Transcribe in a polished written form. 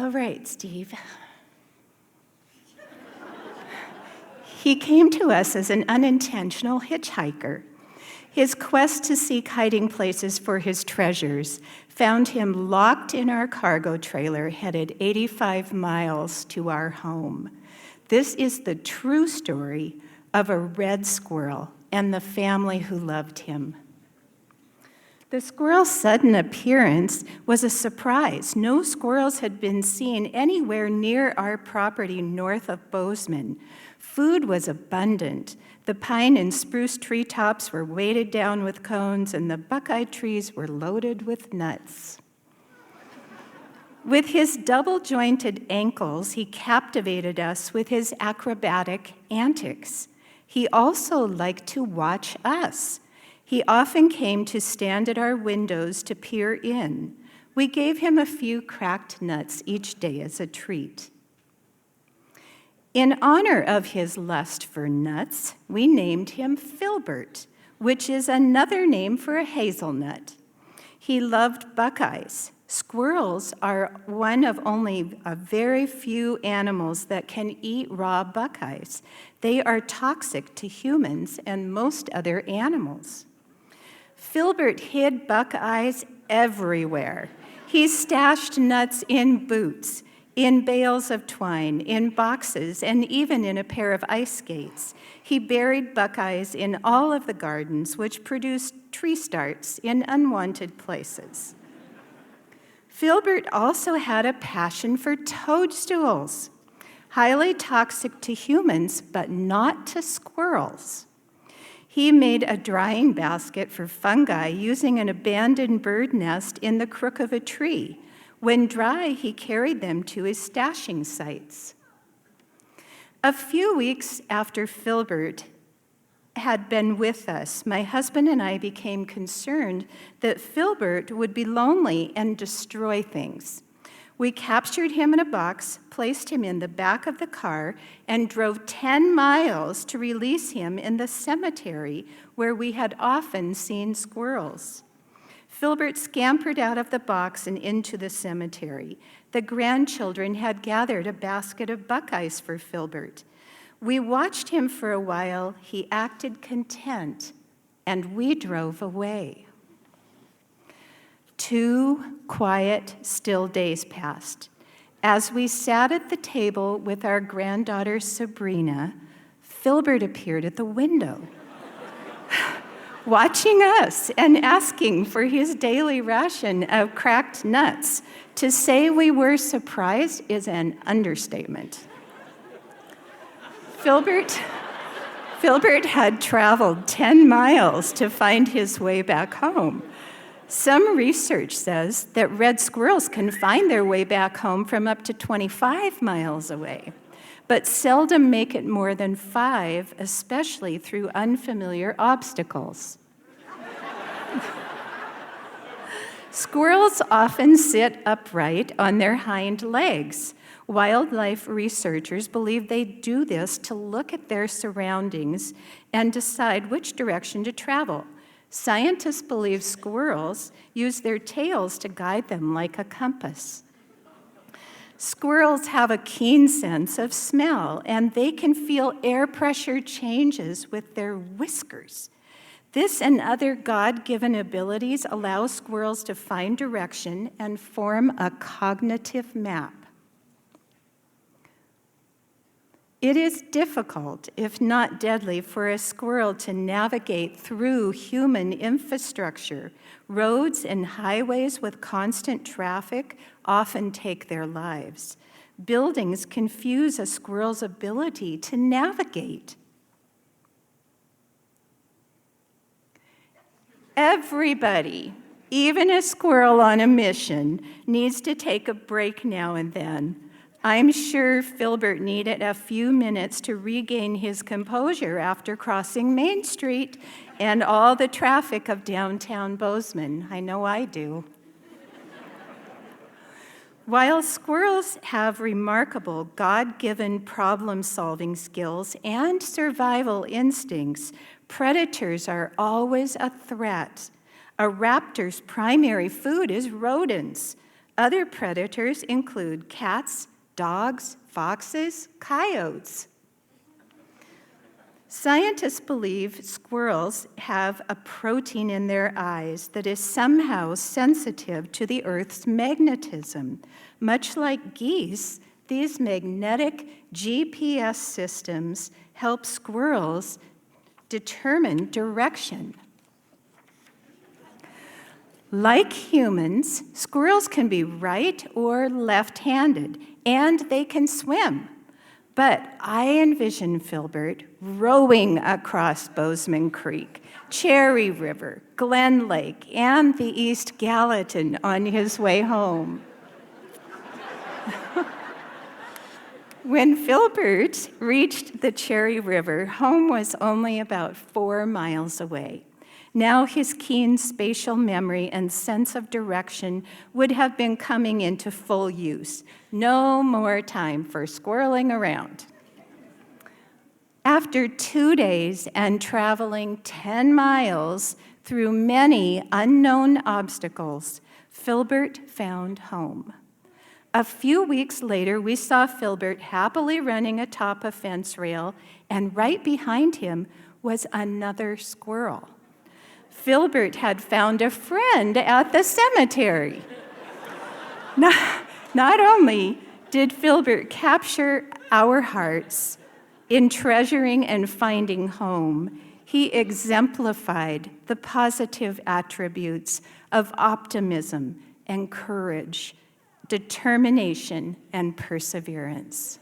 All right, Steve. He came to us as an unintentional hitchhiker. His quest to seek hiding places for his treasures found him locked in our cargo trailer headed 85 miles to our home. This is the true story of a red squirrel and the family who loved him. The squirrel's sudden appearance was a surprise. No squirrels had been seen anywhere near our property north of Bozeman. Food was abundant. The pine and spruce treetops were weighted down with cones, and the buckeye trees were loaded with nuts. With his double-jointed ankles, he captivated us with his acrobatic antics. He also liked to watch us. He often came to stand at our windows to peer in. We gave him a few cracked nuts each day as a treat. In honor of his lust for nuts, we named him Filbert, which is another name for a hazelnut. He loved buckeyes. Squirrels are one of only a very few animals that can eat raw buckeyes. They are toxic to humans and most other animals. Filbert hid buckeyes everywhere. He stashed nuts in boots, in bales of twine, in boxes, and even in a pair of ice skates. He buried buckeyes in all of the gardens, which produced tree starts in unwanted places. Filbert also had a passion for toadstools, highly toxic to humans, but not to squirrels. He made a drying basket for fungi using an abandoned bird nest in the crook of a tree. When dry, he carried them to his stashing sites. A few weeks after Filbert had been with us, my husband and I became concerned that Filbert would be lonely and destroy things. We captured him in a box, placed him in the back of the car, and drove 10 miles to release him in the cemetery where we had often seen squirrels. Filbert scampered out of the box and into the cemetery. The grandchildren had gathered a basket of buckeyes for Filbert. We watched him for a while. He acted content, and we drove away. 2 quiet, still days passed. As we sat at the table with our granddaughter Sabrina, Filbert appeared at the window, watching us and asking for his daily ration of cracked nuts. To say we were surprised is an understatement. Filbert had traveled 10 miles to find his way back home. Some research says that red squirrels can find their way back home from up to 25 miles away, but seldom make it more than 5, especially through unfamiliar obstacles. Squirrels often sit upright on their hind legs. Wildlife researchers believe they do this to look at their surroundings and decide which direction to travel. Scientists believe squirrels use their tails to guide them like a compass. Squirrels have a keen sense of smell, and they can feel air pressure changes with their whiskers. This and other God-given abilities allow squirrels to find direction and form a cognitive map. It is difficult, if not deadly, for a squirrel to navigate through human infrastructure. Roads and highways with constant traffic often take their lives. Buildings confuse a squirrel's ability to navigate. Everybody, even a squirrel on a mission, needs to take a break now and then. I'm sure Filbert needed a few minutes to regain his composure after crossing Main Street and all the traffic of downtown Bozeman. I know I do. While squirrels have remarkable God-given problem-solving skills and survival instincts, predators are always a threat. A raptor's primary food is rodents. Other predators include cats, dogs, foxes, coyotes. Scientists believe squirrels have a protein in their eyes that is somehow sensitive to the Earth's magnetism. Much like geese, these magnetic GPS systems help squirrels determine direction. Like humans, squirrels can be right or left-handed, and they can swim. But I envision Filbert rowing across Bozeman Creek, Cherry River, Glen Lake, and the East Gallatin on his way home. When Filbert reached the Cherry River, home was only about 4 miles away. Now his keen spatial memory and sense of direction would have been coming into full use. No more time for squirreling around. After 2 days and traveling 10 miles through many unknown obstacles, Filbert found home. A few weeks later, we saw Filbert happily running atop a fence rail, and right behind him was another squirrel. Filbert had found a friend at the cemetery. Not only did Filbert capture our hearts in treasuring and finding home, he exemplified the positive attributes of optimism and courage, determination and perseverance.